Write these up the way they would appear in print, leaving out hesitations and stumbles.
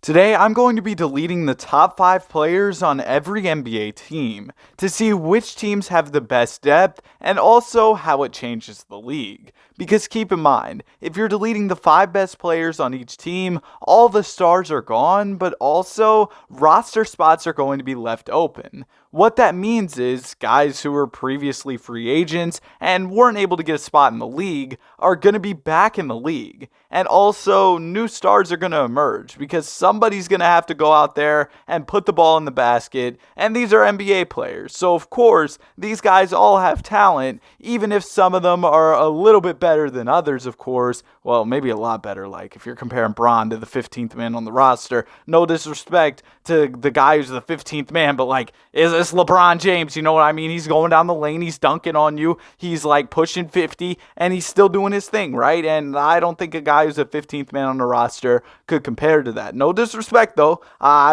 Today, I'm going to be deleting the top 5 players on every NBA team to see which teams have the best depth and also how it changes the league. Because keep in mind, if you're deleting the 5 best players on each team, all the stars are gone, but also roster spots are going to be left open. What that means is guys who were previously free agents and weren't able to get a spot in the league are going to be back in the league. And also, new stars are going to emerge because somebody's going to have to go out there and put the ball in the basket. And these are NBA players. So, of course, these guys all have talent, even if some of them are a little bit better than others, of course. Well, maybe a lot better. Like if you're comparing Bron to the 15th man on the roster, no disrespect to the guy who's the 15th man, but like, is this LeBron James? You know what I mean? He's going down the lane, he's dunking on you, he's like pushing 50, and he's still doing his thing, right? And I don't think a guy who's a 15th man on the roster could compare to that. No disrespect, though.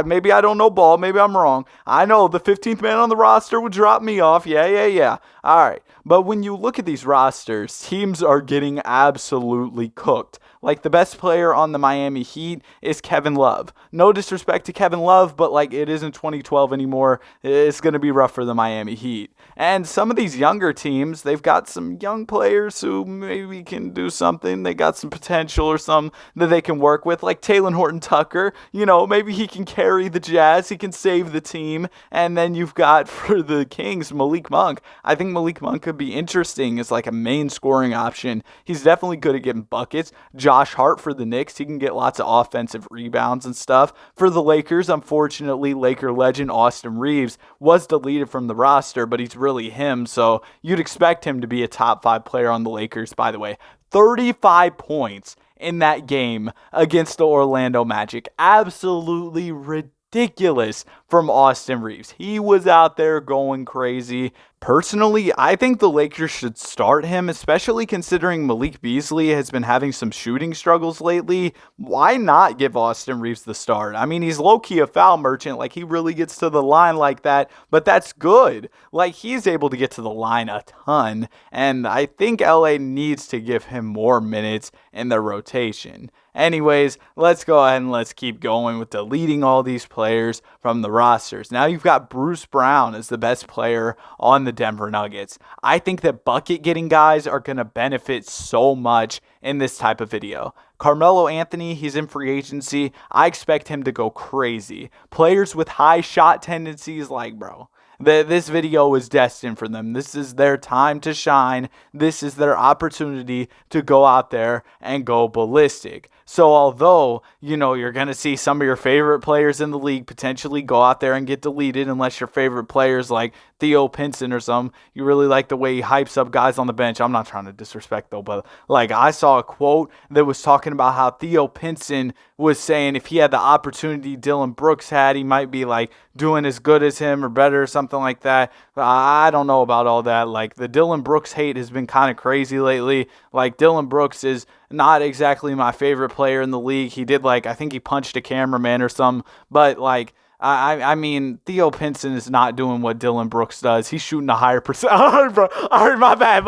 Maybe I don't know ball, maybe I'm wrong. I know the 15th man on the roster would drop me off. Yeah. All right. But when you look at these rosters, teams are getting absolutely cooked. Like the best player on the Miami Heat is Kevin Love. No disrespect to Kevin Love, but like it isn't 2012 anymore. It's going to be rough for the Miami Heat. And some of these younger teams, they've got some young players who maybe can do something. They got some potential or some that they can work with, like Talen Horton-Tucker. You know, maybe he can carry the Jazz. He can save the team. And then you've got for the Kings, Malik Monk. I think Malik Monk could be interesting as like a main scoring option. He's definitely good at getting buckets. Josh Hart for the Knicks, he can get lots of offensive rebounds and stuff. For the Lakers, unfortunately, Laker legend Austin Reeves was deleted from the roster, but he's really him, so you'd expect him to be a top 5 player on the Lakers, by the way. 35 points in that game against the Orlando Magic. Absolutely ridiculous from Austin Reeves. He was out there going crazy. Personally, I think the Lakers should start him, especially considering Malik Beasley has been having some shooting struggles lately. Why not give Austin Reeves the start? I mean, he's low-key a foul merchant. Like, he really gets to the line like that, but that's good. Like, he's able to get to the line a ton, and I think LA needs to give him more minutes in their rotation. Anyways, let's go ahead and let's keep going with deleting all these players from the rosters. Now you've got Bruce Brown as the best player on the Denver Nuggets. I think that bucket getting guys are going to benefit so much in this type of video. Carmelo Anthony, he's in free agency. I expect him to go crazy. Players with high shot tendencies, like, bro, this video is destined for them. This is their time to shine. This is their opportunity to go out there and go ballistic. So although, you know, you're going to see some of your favorite players in the league potentially go out there and get deleted unless your favorite players like Theo Pinson or some, you really like the way he hypes up guys on the bench. I'm not trying to disrespect though, but like I saw a quote that was talking about how Theo Pinson was saying if he had the opportunity Dylan Brooks had, he might be like doing as good as him or better or something like that. I don't know about all that. Like the Dylan Brooks hate has been kind of crazy lately. Like Dylan Brooks is not exactly my favorite player in the league. He did I think he punched a cameraman or something, but like, I mean, Theo Pinson is not doing what Dylan Brooks does. He's shooting a higher percent. All right, my bad.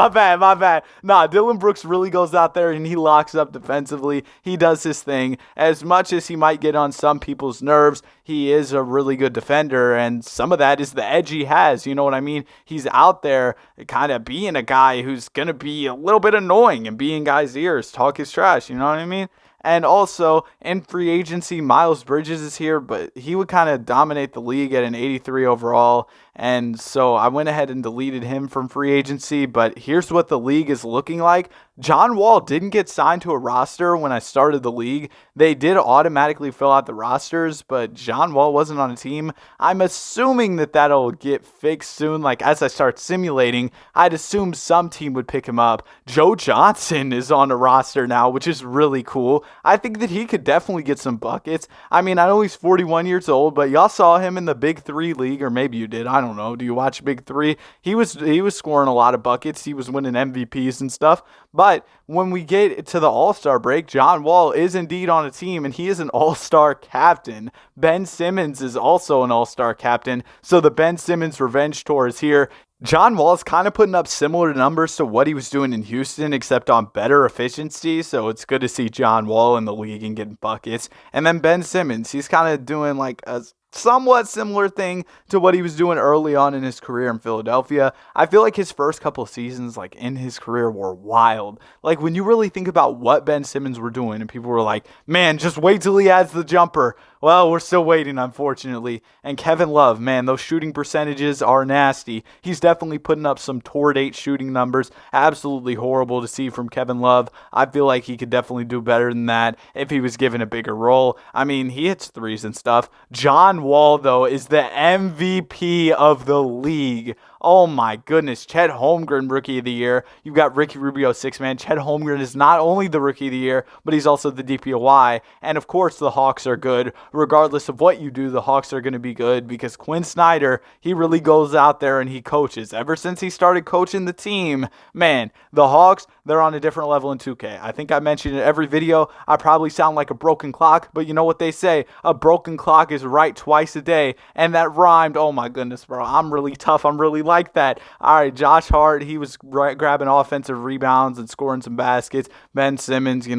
Nah, Dylan Brooks really goes out there and he locks up defensively. He does his thing. As much as he might get on some people's nerves, he is a really good defender, and some of that is the edge he has. You know what I mean? He's out there kind of being a guy who's going to be a little bit annoying and be in guys' ears, talk his trash. You know what I mean? And also, in free agency, Miles Bridges is here, but he would kind of dominate the league at an 83 overall. And so I went ahead and deleted him from free agency. But here's what the league is looking like. John Wall didn't get signed to a roster when I started the league. They did automatically fill out the rosters, but John Wall wasn't on a team. I'm assuming that that'll get fixed soon. Like as I start simulating, I'd assume some team would pick him up. Joe Johnson is on a roster now, which is really cool. I think that he could definitely get some buckets. I mean, I know he's 41 years old, but y'all saw him in the Big Three league, or maybe you did. I don't know. Do you watch Big Three? He was scoring a lot of buckets. He was winning MVPs and stuff. But when we get to the All-Star break, John Wall is indeed on a team, and he is an All-Star captain. Ben Simmons is also an All-Star captain. So the Ben Simmons revenge tour is here. John Wall's kind of putting up similar numbers to what he was doing in Houston, except on better efficiency. So it's good to see John Wall in the league and getting buckets. And then Ben Simmons, he's kind of doing like a somewhat similar thing to what he was doing early on in his career in Philadelphia. I feel like his first couple of seasons, like in his career, were wild. Like when you really think about what Ben Simmons were doing, and people were like, man, just wait till he adds the jumper. Well, we're still waiting, unfortunately. And Kevin Love, man, those shooting percentages are nasty. He's definitely putting up some toward 8 shooting numbers. Absolutely horrible to see from Kevin Love. I feel like he could definitely do better than that if he was given a bigger role. I mean, he hits threes and stuff. John Wall, though, is the MVP of the league. Oh my goodness, Chet Holmgren, Rookie of the Year. You've got Ricky Rubio, 6-man. Chet Holmgren is not only the Rookie of the Year, but he's also the DPOY. And of course, the Hawks are good. Regardless of what you do, the Hawks are going to be good because Quinn Snyder, he really goes out there and he coaches. Ever since he started coaching the team, man, the Hawks, they're on a different level in 2K. I think I mentioned in every video, I probably sound like a broken clock, but you know what they say? A broken clock is right twice a day. And that rhymed. Oh my goodness, bro. I'm really tough. I'm really like that. All right, Josh Hart, he was grabbing offensive rebounds and scoring some baskets. Ben Simmons, Ben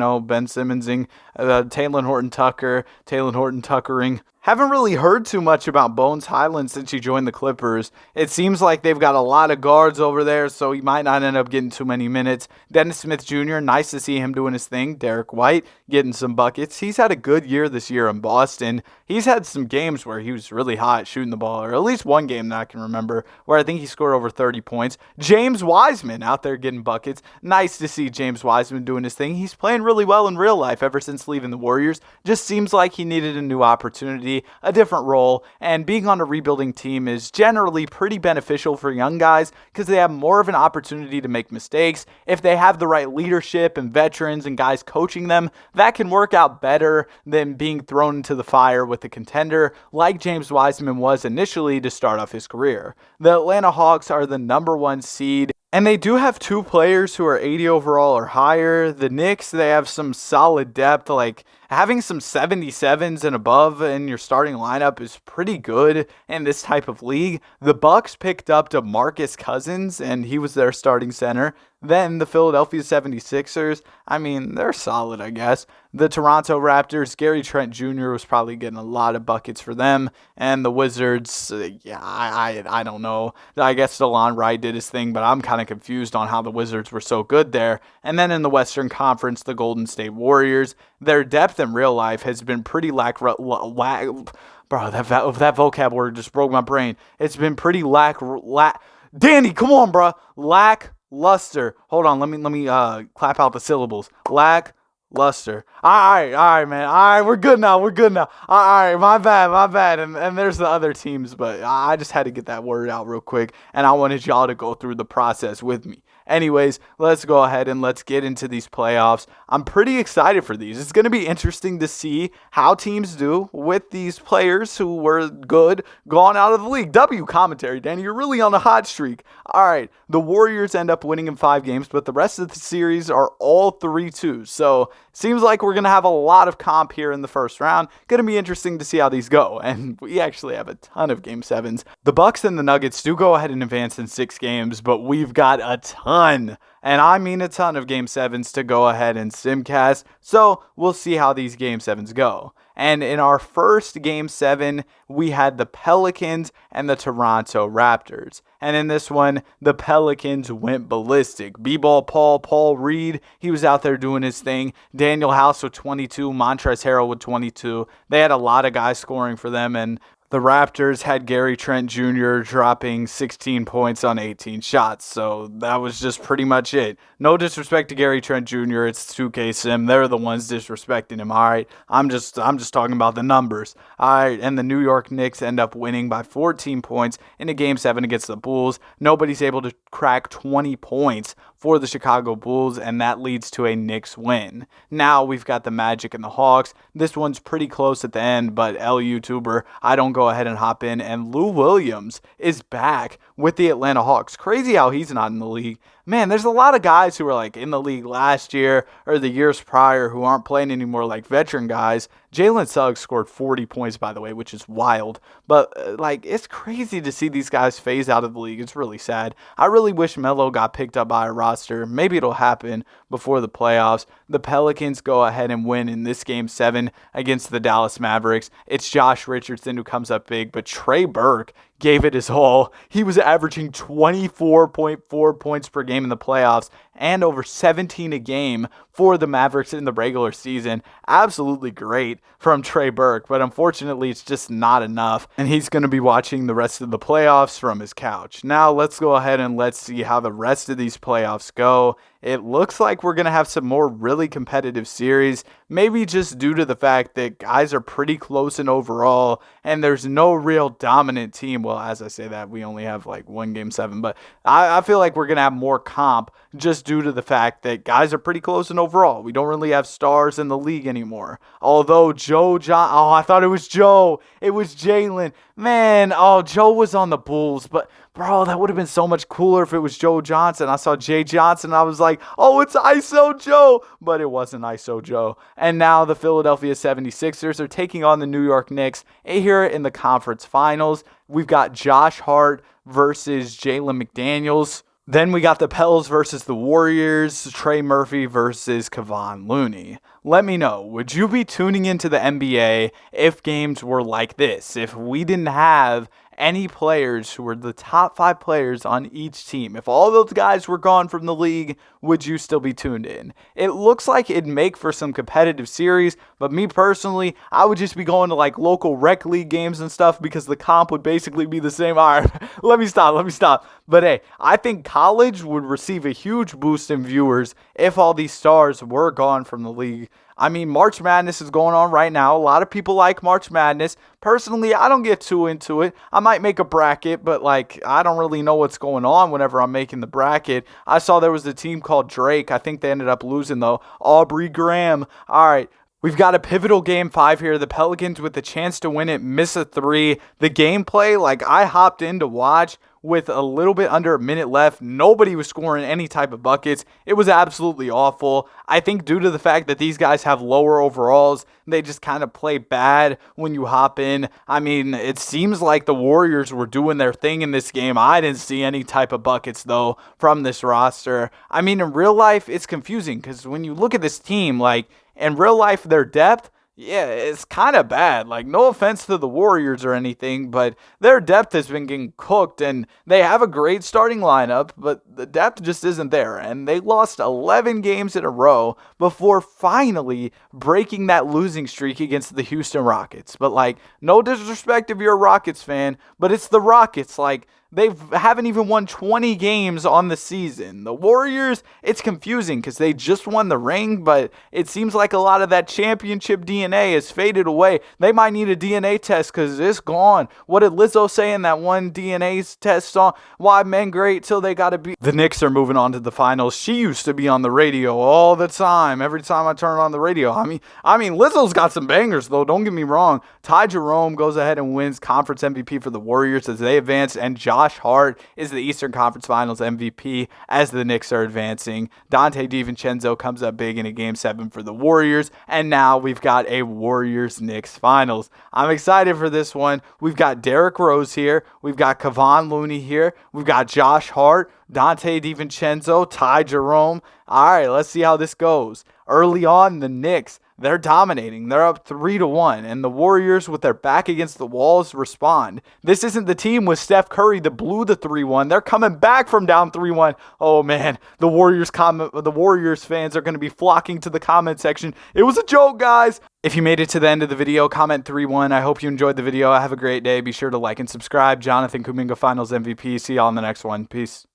Simmonsing, Taylor Horton Tuckering. Haven't really heard too much about Bones Highland since he joined the Clippers. It seems like they've got a lot of guards over there, so he might not end up getting too many minutes. Dennis Smith Jr., nice to see him doing his thing. Derek White getting some buckets. He's had a good year this year in Boston. He's had some games where he was really hot shooting the ball, or at least one game that I can remember where I think he scored over 30 points. James Wiseman out there getting buckets. Nice to see James Wiseman doing his thing. He's playing really well in real life ever since leaving the Warriors. Just seems like he needed a new opportunity, a different role, and being on a rebuilding team is generally pretty beneficial for young guys because they have more of an opportunity to make mistakes. If they have the right leadership and veterans and guys coaching them, that can work out better than being thrown into the fire with a contender like James Wiseman was initially to start off his career. The Atlanta Hawks are the number 1 seed, and they do have 2 players who are 80 overall or higher. The Knicks, they have some solid depth. Like having some 77s and above in your starting lineup is pretty good in this type of league. The Bucks picked up DeMarcus Cousins, and he was their starting center. Then the Philadelphia 76ers, I mean, they're solid, I guess. The Toronto Raptors, Gary Trent Jr. was probably getting a lot of buckets for them. And the Wizards, I don't know. I guess DeLon Wright did his thing, but I'm kind of confused on how the Wizards were so good there. And then in the Western Conference, the Golden State Warriors, their depth in real life has been pretty bro, that vocab word just broke my brain. It's been pretty Danny, come on, bro. Lackluster. Hold on, let me clap out the syllables. Lackluster. All right, man. All right, we're good now. All right, my bad. And there's the other teams, but I just had to get that word out real quick, and I wanted y'all to go through the process with me. Anyways, let's go ahead and let's get into these playoffs. I'm pretty excited for these. It's going to be interesting to see how teams do with these players who were good gone out of the league. W commentary, Danny. You're really on a hot streak. All right, the Warriors end up winning in 5 games, but the rest of the series are all 3-2. So seems like we're going to have a lot of comp here in the first round. Going to be interesting to see how these go. And we actually have a ton of Game 7s. The Bucks and the Nuggets do go ahead and advance in 6 games, but we've got a ton, and I mean a ton of Game 7s to go ahead and simcast, so we'll see how these Game 7s go. And in our first Game 7, we had the Pelicans and the Toronto Raptors. And in this one, the Pelicans went ballistic. B-Ball Paul Reed, he was out there doing his thing. Daniel House with 22, Montrezl Harrell with 22. They had a lot of guys scoring for them, and the Raptors had Gary Trent Jr. dropping 16 points on 18 shots, so that was just pretty much it. No disrespect to Gary Trent Jr., it's 2K Sim. They're the ones disrespecting him, all right? I'm just talking about the numbers. All right, and the New York Knicks end up winning by 14 points in a Game 7 against the Bulls. Nobody's able to crack 20 points for the Chicago Bulls, and that leads to a Knicks win. Now we've got the Magic and the Hawks. This one's pretty close at the end, but YouTuber, I don't go ahead and hop in, and Lou Williams is back with the Atlanta Hawks. Crazy how he's not in the league. Man, there's a lot of guys who were like in the league last year or the years prior who aren't playing anymore, like veteran guys. Jalen Suggs scored 40 points, by the way, which is wild. But, it's crazy to see these guys phase out of the league. It's really sad. I really wish Melo got picked up by a roster. Maybe it'll happen before the playoffs. The Pelicans go ahead and win in this Game 7 against the Dallas Mavericks. It's Josh Richardson who comes up big, but Trey Burke gave it his all. He was averaging 24.4 points per game in the playoffs and over 17 a game for the Mavericks in the regular season. Absolutely great from Trey Burke, but unfortunately it's just not enough, and he's going to be watching the rest of the playoffs from his couch. Now let's go ahead and let's see how the rest of these playoffs go. It looks like we're going to have some more really competitive series, maybe just due to the fact that guys are pretty close in overall and there's no real dominant team. Well, as I say that, we only have one Game 7, but I feel like we're going to have more comp just due to the fact that guys are pretty close in overall. We don't really have stars in the league anymore. Although I thought it was Joe. It was Jalen. Man, Joe was on the Bulls, but bro, that would have been so much cooler if it was Joe Johnson. I saw Jay Johnson and I was like, oh, it's ISO Joe. But it wasn't ISO Joe. And now the Philadelphia 76ers are taking on the New York Knicks here in the conference finals. We've got Josh Hart versus Jalen McDaniels. Then we got the Pels versus the Warriors, Trey Murphy versus Kevon Looney. Let me know, would you be tuning into the NBA if games were like this? If we didn't have any players who were the top 5 players on each team, if all those guys were gone from the league, would you still be tuned in? It looks like it'd make for some competitive series, but me personally, I would just be going to local rec league games and stuff because the comp would basically be the same. All right, let me stop. But hey, I think college would receive a huge boost in viewers if all these stars were gone from the league. I mean, March Madness is going on right now. A lot of people like March Madness. Personally, I don't get too into it. I might make a bracket, but I don't really know what's going on whenever I'm making the bracket. I saw there was a team called Drake. I think they ended up losing though. Aubrey Graham. All right. We've got a pivotal Game 5 here. The Pelicans with the chance to win it, miss a 3. The gameplay, I hopped in to watch with a little bit under a minute left. Nobody was scoring any type of buckets. It was absolutely awful. I think due to the fact that these guys have lower overalls, they just kind of play bad when you hop in. I mean, it seems like the Warriors were doing their thing in this game. I didn't see any type of buckets, though, from this roster. I mean, in real life, it's confusing because when you look at this team, in real life, their depth, yeah, it's kind of bad. No offense to the Warriors or anything, but their depth has been getting cooked, and they have a great starting lineup, but the depth just isn't there. And they lost 11 games in a row before finally breaking that losing streak against the Houston Rockets. But, no disrespect if you're a Rockets fan, but it's the Rockets. They haven't even won 20 games on the season. The Warriors, it's confusing because they just won the ring, but it seems like a lot of that championship DNA has faded away. They might need a DNA test because it's gone. What did Lizzo say in that one DNA test song? Why men great till they gotta be. The Knicks are moving on to the finals. She used to be on the radio all the time. Every time I turn on the radio. I mean, Lizzo's got some bangers though. Don't get me wrong. Ty Jerome goes ahead and wins conference MVP for the Warriors as they advance, and Josh Hart is the Eastern Conference Finals MVP as the Knicks are advancing. Dante DiVincenzo comes up big in a Game 7 for the Warriors, and now we've got a Warriors-Knicks Finals. I'm excited for this one. We've got Derrick Rose here. We've got Kevon Looney here. We've got Josh Hart, Dante DiVincenzo, Ty Jerome. All right, let's see how this goes. Early on, the Knicks, they're dominating. They're up 3-1, and the Warriors, with their back against the walls, respond. This isn't the team with Steph Curry that blew the 3-1. They're coming back from down 3-1. Oh man, the Warriors fans are going to be flocking to the comment section. It was a joke, guys. If you made it to the end of the video, comment 3-1. I hope you enjoyed the video. Have a great day. Be sure to like and subscribe. Jonathan Kuminga, Finals MVP. See y'all in the next one. Peace.